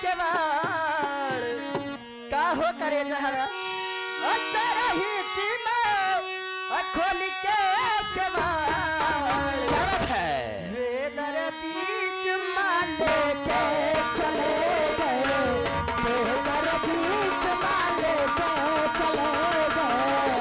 के बाड़ का हो करे जहरा रही खोल के बाड़ वे दर्दी चुम्मा लेके चले गए वे दर्दी चुम्मा लेके चले गए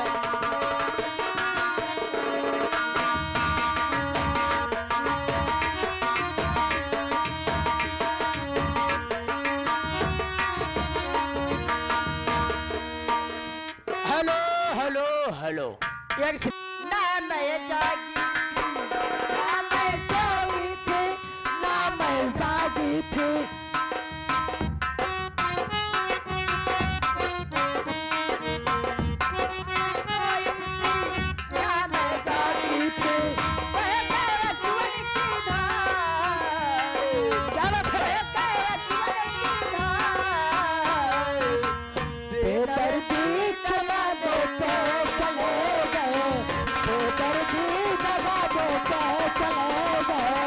हेलो एक ना मैं जागी ना मैं सोई थी ना मैं जागी थी ना मैं जागी थी मेरा सुन की धार क्या बात है मेरा सुन की धार बेदर्दी चला देते चले गए बेदर्दी दबा देते चले गए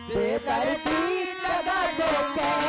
बेदर्दी लगा दो के